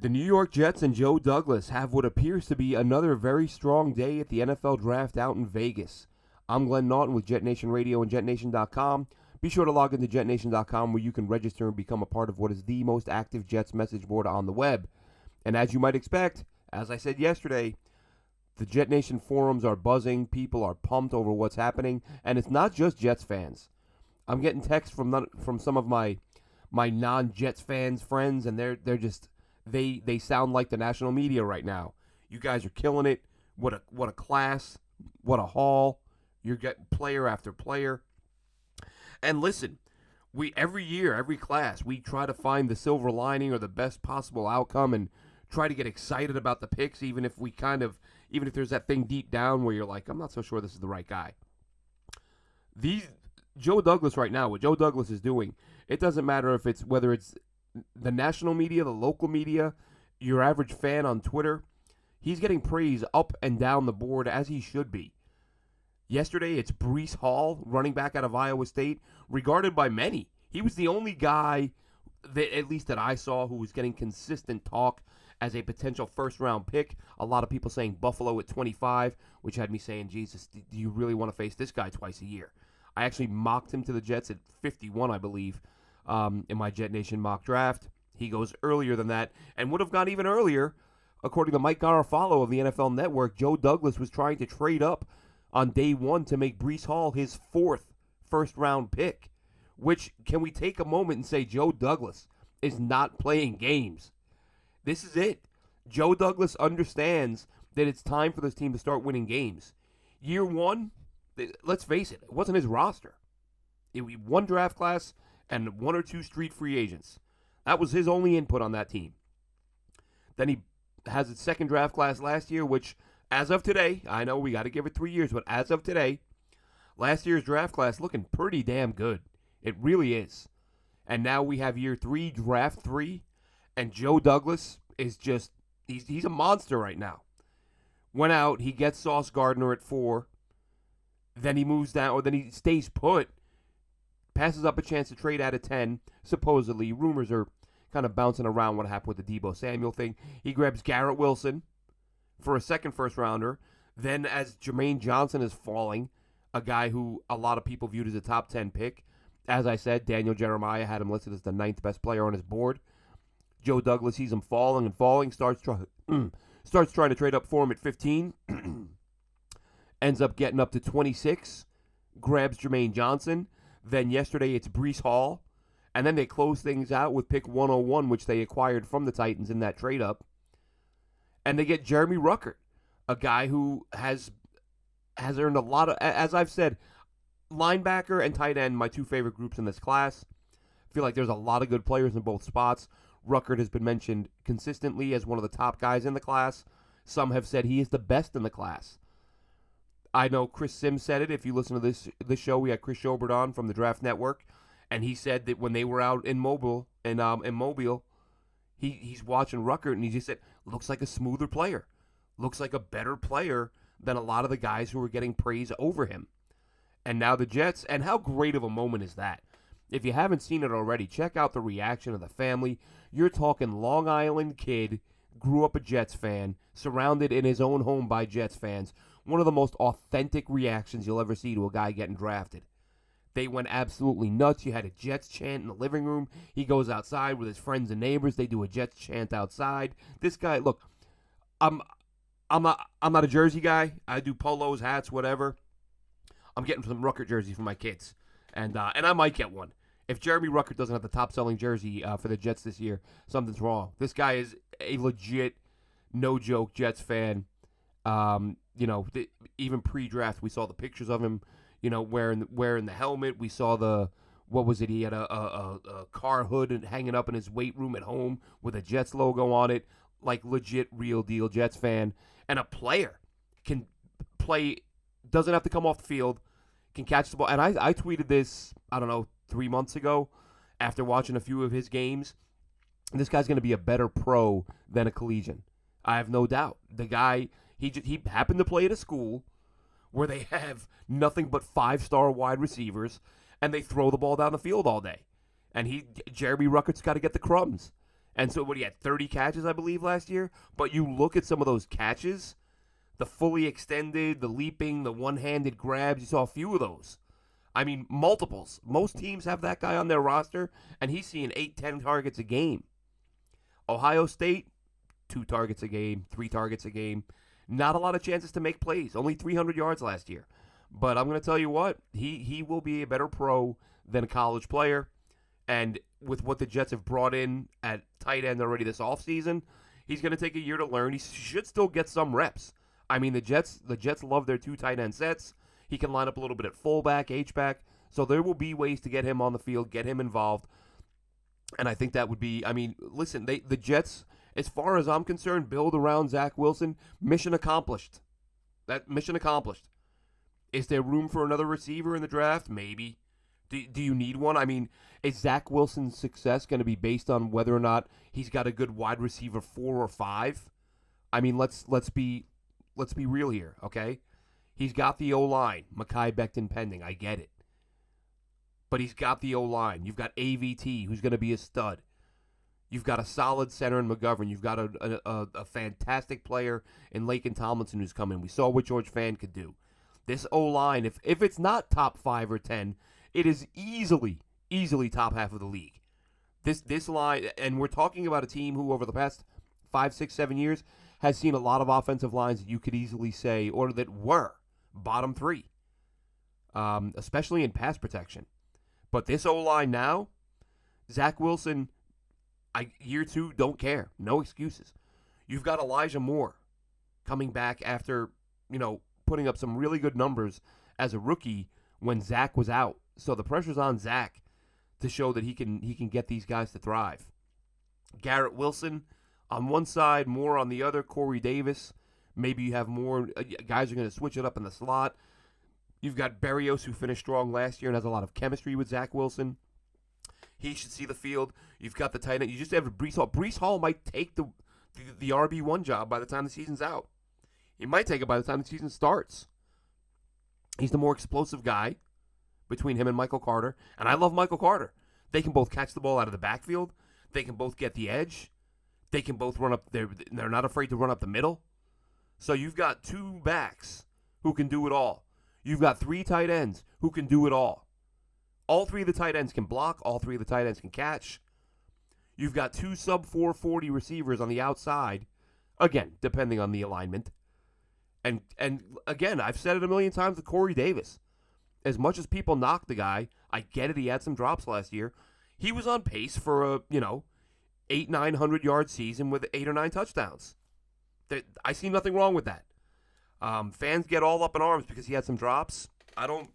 The New York Jets and Joe Douglas have what appears to be another very strong day at the NFL Draft out in Vegas. I'm Glenn Naughton with Jet Nation Radio and JetNation.com. Be sure to log into JetNation.com where you can register and become a part of what is the most active Jets message board on the web. And as you might expect, as I said yesterday, the Jet Nation forums are buzzing. People are pumped over what's happening. And it's not just Jets fans. I'm getting texts from some of my non-Jets fans friends, and they're just... They sound like the national media right now. You guys are killing it. What a class. What a haul. You're getting player after player. And listen, every year, every class, we try to find the silver lining or the best possible outcome and try to get excited about the picks, even if there's that thing deep down where you're like, I'm not so sure this is the right guy. Joe Douglas right now, what Joe Douglas is doing, it doesn't matter whether it's the national media, the local media, your average fan on Twitter, he's getting praise up and down the board as he should be. Yesterday, it's Breece Hall, running back out of Iowa State, regarded by many. He was the only guy, at least that I saw, who was getting consistent talk as a potential first-round pick. A lot of people saying Buffalo at 25, which had me saying, Jesus, do you really want to face this guy twice a year? I actually mocked him to the Jets at 51, I believe. In my Jet Nation mock draft. He goes earlier than that and would have gone even earlier. According to Mike Garafolo of the NFL Network, Joe Douglas was trying to trade up on day one to make Breece Hall his fourth first-round pick, which, can we take a moment and say Joe Douglas is not playing games? This is it. Joe Douglas understands that it's time for this team to start winning games. Year one, let's face it wasn't his roster. It was one draft class and one or two street free agents. That was his only input on that team. Then he has his second draft class last year, which, as of today, I know we got to give it 3 years, but as of today, last year's draft class looking pretty damn good. It really is. And now we have year three, draft three, and Joe Douglas is just, he's a monster right now. Went out, he gets Sauce Gardner at 4, then he moves down, or then he stays put, passes up a chance to trade out of 10, supposedly. Rumors are kind of bouncing around what happened with the Deebo Samuel thing. He grabs Garrett Wilson for a second first-rounder. Then, as Jermaine Johnson is falling, a guy who a lot of people viewed as a top 10 pick. As I said, Daniel Jeremiah had him listed as the 9th best player on his board. Joe Douglas sees him falling and falling, starts trying to trade up for him at 15. Ends up getting up to 26. Grabs Jermaine Johnson. Then yesterday it's Breece Hall. And then they close things out with pick 101, which they acquired from the Titans in that trade-up. And they get Jeremy Ruckert, a guy who has earned a lot of, as I've said, linebacker and tight end, my two favorite groups in this class. I feel like there's a lot of good players in both spots. Ruckert has been mentioned consistently as one of the top guys in the class. Some have said he is the best in the class. I know Chris Sims said it. If you listen to this show, we had Chris Schobert on from the Draft Network, and he said that when they were out in Mobile, he's watching Ruckert, and he just said, looks like a smoother player. Looks like a better player than a lot of the guys who were getting praise over him. And now the Jets, and how great of a moment is that? If you haven't seen it already, check out the reaction of the family. You're talking Long Island kid, grew up a Jets fan, surrounded in his own home by Jets fans. One of the most authentic reactions you'll ever see to a guy getting drafted. They went absolutely nuts. You had a Jets chant in the living room. He goes outside with his friends and neighbors. They do a Jets chant outside. This guy, look, I'm not a jersey guy. I do polos, hats, whatever. I'm getting some Ruckert jerseys for my kids, and I might get one. If Jeremy Ruckert doesn't have the top-selling jersey for the Jets this year, something's wrong. This guy is a legit, no-joke Jets fan. Even pre-draft, we saw the pictures of him, wearing the helmet. We saw he had a car hood and hanging up in his weight room at home with a Jets logo on it, like legit, real deal Jets fan. And a player can play, doesn't have to come off the field, can catch the ball. And I tweeted this, 3 months ago after watching a few of his games. This guy's going to be a better pro than a collegian. I have no doubt. The guy, he happened to play at a school where they have nothing but 5-star wide receivers, and they throw the ball down the field all day. And Jeremy Ruckert's got to get the crumbs. And so, what he had 30 catches, I believe, last year. But you look at some of those catches, the fully extended, the leaping, the one-handed grabs. You saw a few of those. I mean, multiples. Most teams have that guy on their roster, and he's seeing 8, 10 targets a game. Ohio State, 2 targets a game, 3 targets a game. Not a lot of chances to make plays. Only 300 yards last year. But I'm going to tell you what, he will be a better pro than a college player. And with what the Jets have brought in at tight end already this offseason, he's going to take a year to learn. He should still get some reps. I mean, the Jets love their 2 tight end sets. He can line up a little bit at fullback, H-back. So there will be ways to get him on the field, get him involved. And I think that would be, I mean, listen, the Jets, as far as I'm concerned, build around Zach Wilson. Mission accomplished. That mission accomplished. Is there room for another receiver in the draft? Maybe. Do you need one? I mean, is Zach Wilson's success going to be based on whether or not he's got a good wide receiver 4 or 5? I mean, let's be real here, okay? He's got the O-line, Mekhi Becton pending. I get it. But he's got the O-line. You've got AVT, who's going to be a stud. You've got a solid center in McGovern. You've got a fantastic player in Laken Tomlinson who's come in. We saw what George Fan could do. This O-line, if it's not top 5 or 10, it is easily top half of the league. This line, and we're talking about a team who over the past 5, 6, 7 years has seen a lot of offensive lines that you could easily say, or that were bottom 3, especially in pass protection. But this O-line now, Zach Wilson, year 2, don't care. No excuses. You've got Elijah Moore coming back after, putting up some really good numbers as a rookie when Zach was out. So the pressure's on Zach to show that he can get these guys to thrive. Garrett Wilson on one side, Moore on the other, Corey Davis. Maybe you have more guys are going to switch it up in the slot. You've got Berrios, who finished strong last year and has a lot of chemistry with Zach Wilson. He should see the field. You've got the tight end. You just have Breece Hall. Breece Hall might take the RB1 job by the time the season's out. He might take it by the time the season starts. He's the more explosive guy between him and Michael Carter. And I love Michael Carter. They can both catch the ball out of the backfield. They can both get the edge. They can both run up. They're not afraid to run up the middle. So you've got 2 backs who can do it all. You've got 3 tight ends who can do it all. All 3 of the tight ends can block. All 3 of the tight ends can catch. You've got 2 sub 440 receivers on the outside. Again, depending on the alignment. And again, I've said it a million times with Corey Davis. As much as people knock the guy, I get it. He had some drops last year. He was on pace for a 800-900 yard season with 8 or 9 touchdowns. I see nothing wrong with that. Fans get all up in arms because he had some drops. I don't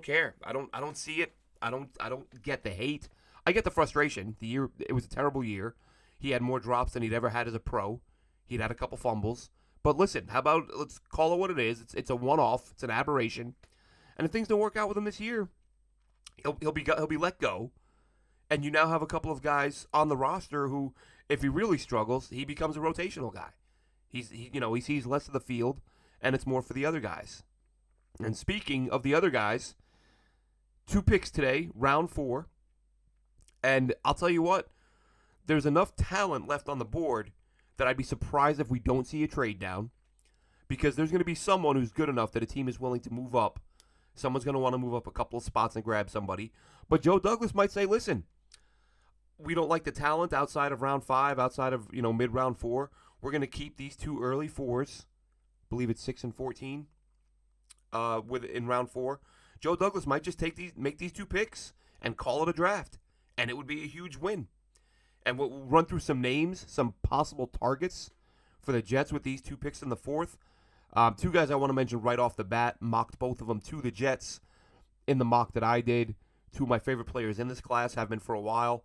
care. I don't see it. I don't get the hate. I get the frustration. It was a terrible year. He had more drops than he'd ever had as a pro. He'd had a couple fumbles. But listen, how about let's call it what it is. It's a one-off. It's an aberration. And if things don't work out with him this year, he'll be let go. And you now have a couple of guys on the roster who, if he really struggles, he becomes a rotational guy. He sees less of the field, and it's more for the other guys. And speaking of the other guys, 2 picks today, round 4. And I'll tell you what, there's enough talent left on the board that I'd be surprised if we don't see a trade down, because there's going to be someone who's good enough that a team is willing to move up. Someone's going to want to move up a couple of spots and grab somebody. But Joe Douglas might say, listen, we don't like the talent outside of round 5, outside of, mid-round 4. We're going to keep these 2 early 4s. I believe it's 6 and 14 in round 4. Joe Douglas might just make these 2 picks and call it a draft. And it would be a huge win. And we'll run through some names, some possible targets for the Jets with these 2 picks in the 4th. 2 guys I want to mention right off the bat, mocked both of them to the Jets in the mock that I did. 2 of my favorite players in this class have been for a while.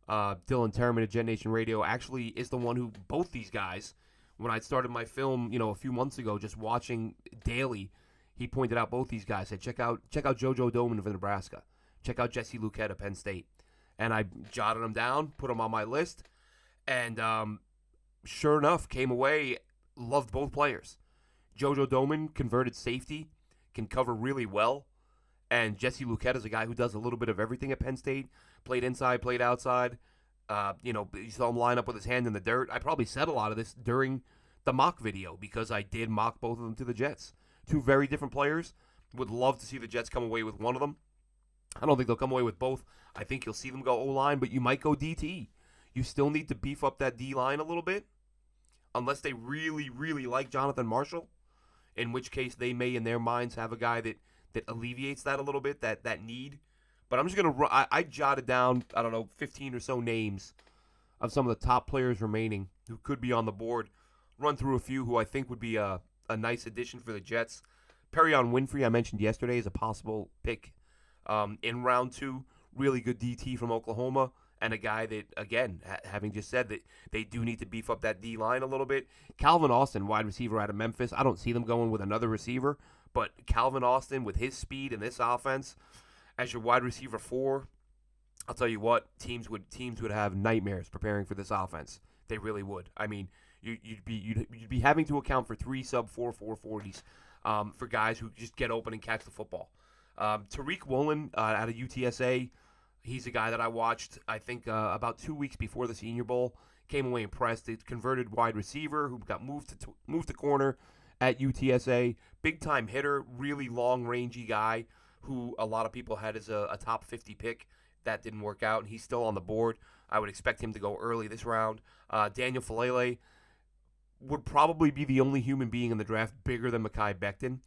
Dylan Terman at Gen Nation Radio actually is the one who, both these guys, when I started my film, a few months ago, just watching daily, he pointed out both these guys. Said, check out JoJo Domann of Nebraska. Check out Jesse Luquette of Penn State. And I jotted them down, put them on my list, and sure enough, came away, loved both players. JoJo Domann, converted safety, can cover really well. And Jesse Luquette is a guy who does a little bit of everything at Penn State. Played inside, played outside. You saw him line up with his hand in the dirt. I probably said a lot of this during the mock video because I did mock both of them to the Jets. Two very different players. Would love to see the Jets come away with one of them. I don't think they'll come away with both. I think you'll see them go O-line, but you might go DT. You still need to beef up that D-line a little bit, unless they really, really like Jonathan Marshall, in which case they may, in their minds, have a guy that alleviates that a little bit, that need. But I'm just going to I jotted down, 15 or so names of some of the top players remaining who could be on the board. Run through a few who I think would be a nice addition for the Jets. Perion Winfrey, I mentioned yesterday, is a possible pick in round 2. Really good DT from Oklahoma. And a guy that, again, having just said that they do need to beef up that D-line a little bit. Calvin Austin, wide receiver out of Memphis. I don't see them going with another receiver. But Calvin Austin, with his speed and this offense, as your wide receiver 4, I'll tell you what, teams would have nightmares preparing for this offense. They really would. I mean, you'd be having to account for 3 sub-4 440s for guys who just get open and catch the football. Tariq Woolen out of UTSA, he's a guy that I watched, I think, about 2 weeks before the Senior Bowl. Came away impressed. He's converted wide receiver who got moved to corner at UTSA. Big-time hitter, really long-rangey guy who a lot of people had as a top 50 pick. That didn't work out, and he's still on the board. I would expect him to go early this round. Daniel Falele would probably be the only human being in the draft bigger than Mekhi Becton,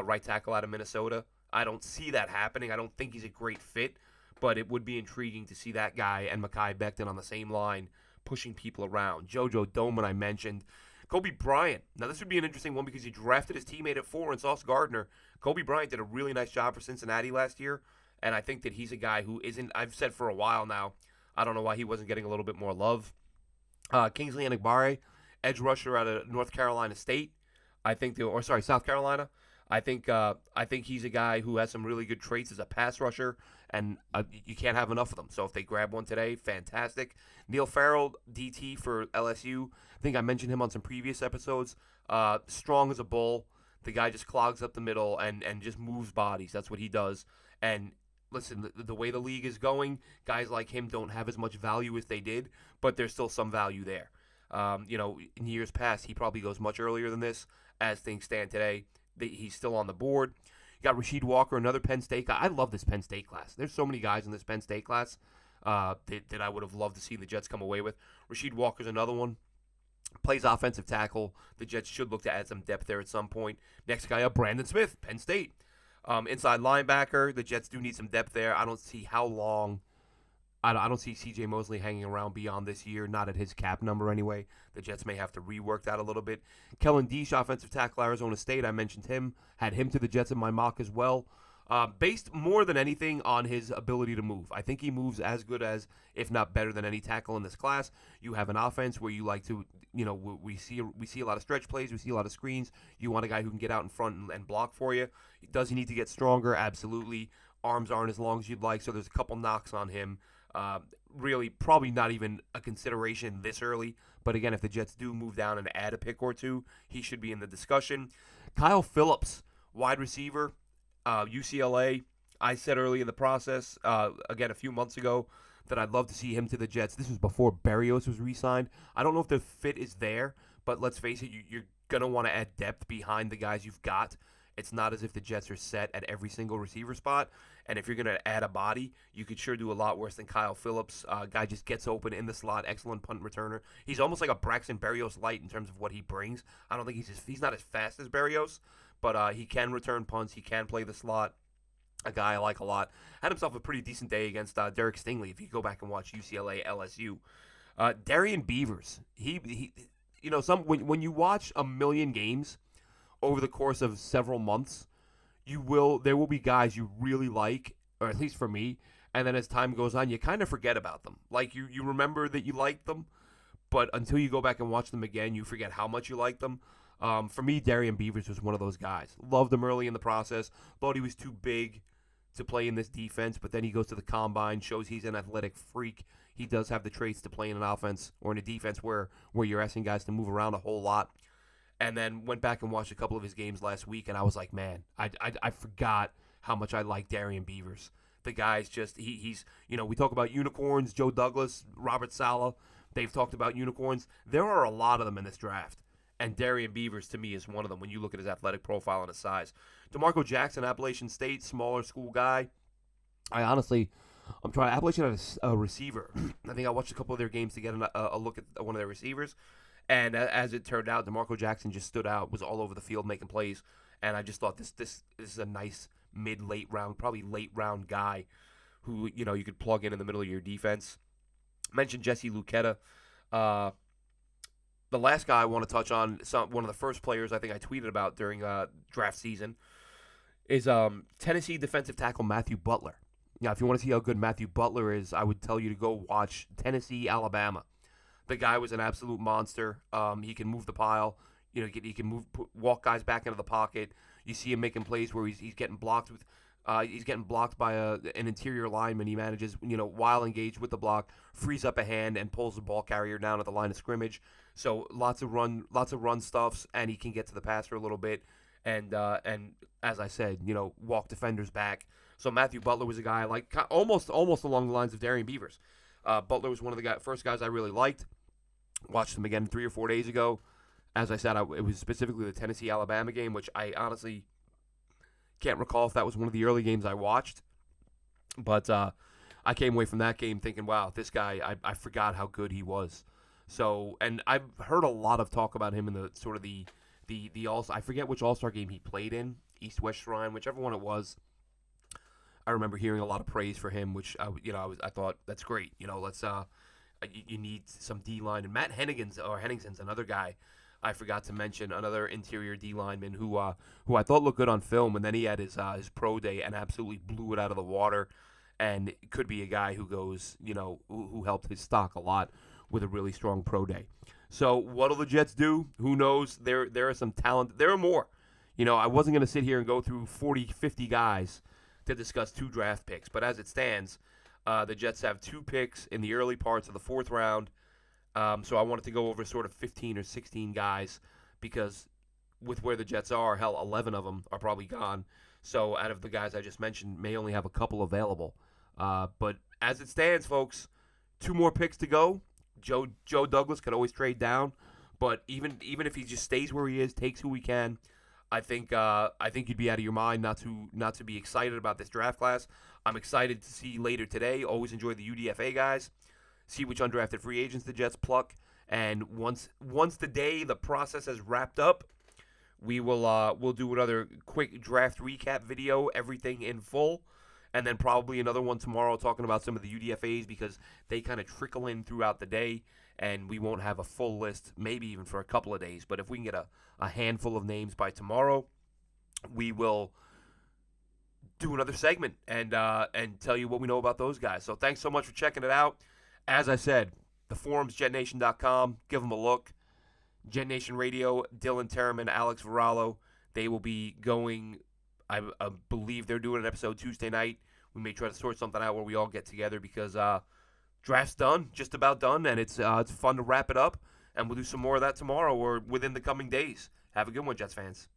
right tackle out of Minnesota. I don't see that happening. I don't think he's a great fit, but it would be intriguing to see that guy and Mekhi Becton on the same line pushing people around. JoJo Doman, I mentioned. Kobe Bryant. Now, this would be an interesting one because he drafted his teammate at 4 in Sauce Gardner. Kobe Bryant did a really nice job for Cincinnati last year, and I think that he's a guy who isn't, I've said for a while now, I don't know why he wasn't getting a little bit more love. Kingsley Enagbare, edge rusher out of South Carolina. I think he's a guy who has some really good traits as a pass rusher, and you can't have enough of them. So if they grab one today, fantastic. Neil Farrell, DT for LSU. I think I mentioned him on some previous episodes. Strong as a bull. The guy just clogs up the middle and just moves bodies. That's what he does. And listen, the way the league is going, guys like him don't have as much value as they did, but there's still some value there. In years past, he probably goes much earlier than this. As things stand today, he's still on the board. You got Rasheed Walker, another Penn State guy. I love this Penn State class. There's so many guys in this Penn State class that I would have loved to see the Jets come away with. Rasheed Walker's another one. Plays offensive tackle. The Jets should look to add some depth there at some point. Next guy up, Brandon Smith, Penn State. Inside linebacker, the Jets do need some depth there. I don't see how long. I don't see C.J. Mosley hanging around beyond this year, not at his cap number anyway. The Jets may have to rework that a little bit. Kellen Diesch, offensive tackle, Arizona State. I mentioned him. Had him to the Jets in my mock as well. Based more than anything on his ability to move. I think he moves as good as, if not better than any tackle in this class. You have an offense where you like to, we see a lot of stretch plays. We see a lot of screens. You want a guy who can get out in front and block for you. Does he need to get stronger? Absolutely. Arms aren't as long as you'd like, so there's a couple knocks on him. Really, probably not even a consideration this early. But again, if the Jets do move down and add a pick or two, he should be in the discussion. Kyle Phillips, wide receiver, UCLA. I said early in the process, again a few months ago, that I'd love to see him to the Jets. This was before Berrios was re-signed. I don't know if the fit is there, but let's face it, you're going to want to add depth behind the guys you've got. It's not as if the Jets are set at every single receiver spot. And if you're going to add a body, you could sure do a lot worse than Kyle Phillips. Guy just gets open in the slot, excellent punt returner. He's almost like a Braxton Berrios light in terms of what he brings. I don't think he's not as fast as Berrios, but he can return punts. He can play the slot. A guy I like a lot. Had himself a pretty decent day against Derek Stingley. If you go back and watch UCLA LSU, Darian Beavers. When you watch a million games over the course of several months, there will be guys you really like, or at least for me, and then as time goes on, you kind of forget about them. Like, you remember that you liked them, but until you go back and watch them again, you forget how much you like them. For me, Darian Beavers was one of those guys. Loved him early in the process. Thought he was too big to play in this defense, but then he goes to the combine, shows he's an athletic freak. He does have the traits to play in an offense or in a defense where you're asking guys to move around a whole lot. And then went back and watched a couple of his games last week, and I was like, man, I forgot how much I like Darian Beavers. The guy's just he's we talk about unicorns. Joe Douglas, Robert Saleh. They've talked about unicorns. There are a lot of them in this draft. And Darian Beavers, to me, is one of them when you look at his athletic profile and his size. DeMarco Jackson, Appalachian State, smaller school guy. I'm trying. Appalachian had a receiver. I think I watched a couple of their games to get a look at one of their receivers. And as it turned out, DeMarco Jackson just stood out, was all over the field making plays. And I just thought this is a nice mid-late round, probably late round guy who, you could plug in the middle of your defense. Mentioned Jesse Luketa. The last guy I want to touch on, one of the first players I think I tweeted about during draft season, is Tennessee defensive tackle Matthew Butler. Now, if you want to see how good Matthew Butler is, I would tell you to go watch Tennessee, Alabama. The guy was an absolute monster. He can move the pile. He can walk guys back into the pocket. You see him making plays where he's getting blocked with. He's getting blocked by an interior lineman. He manages, while engaged with the block, frees up a hand and pulls the ball carrier down at the line of scrimmage. So lots of run stuffs, and he can get to the passer a little bit, and as I said, walk defenders back. So Matthew Butler was a guy I like, almost along the lines of Darian Beavers. Butler was one of the first guys I really liked. Watched him again 3 or 4 days ago. As I said, it was specifically the Tennessee-Alabama game, which I honestly can't recall if that was one of the early games I watched. But I came away from that game thinking, wow, this guy, I forgot how good he was. So, and I've heard a lot of talk about him in the sort of the I forget which All-Star game he played in, East-West Shrine, whichever one it was. I remember hearing a lot of praise for him, which I thought that's great. Let's you need some D-line, and Matt Henningsen's another guy I forgot to mention, another interior D lineman who I thought looked good on film, and then he had his pro day and absolutely blew it out of the water, and it could be a guy who goes, who helped his stock a lot with a really strong pro day. So what'll the Jets do? Who knows? There are some talent. There are more. I wasn't going to sit here and go through 40, 50 guys to discuss 2 draft picks, but as it stands, the Jets have 2 picks in the early parts of the 4th round. So I wanted to go over sort of 15 or 16 guys because with where the Jets are, hell, 11 of them are probably gone. So out of the guys I just mentioned, may only have a couple available. But as it stands, folks, 2 more picks to go. Joe Douglas could always trade down, but even if he just stays where he is, takes who he can, I think you'd be out of your mind not to be excited about this draft class. I'm excited to see later today. Always enjoy the UDFA guys. See which undrafted free agents the Jets pluck, and once the process has wrapped up, we'll do another quick draft recap video, everything in full, and then probably another one tomorrow talking about some of the UDFAs because they kind of trickle in throughout the day, and we won't have a full list maybe even for a couple of days. But if we can get a handful of names by tomorrow, we will do another segment and tell you what we know about those guys. So thanks so much for checking it out. As I said, the forums, jetnation.com, give them a look. Jet Nation Radio, Dylan Terman, Alex Varallo, they will be going, I believe they're doing an episode Tuesday night. We may try to sort something out where we all get together because draft's done, just about done, and it's fun to wrap it up, and we'll do some more of that tomorrow or within the coming days. Have a good one, Jets fans.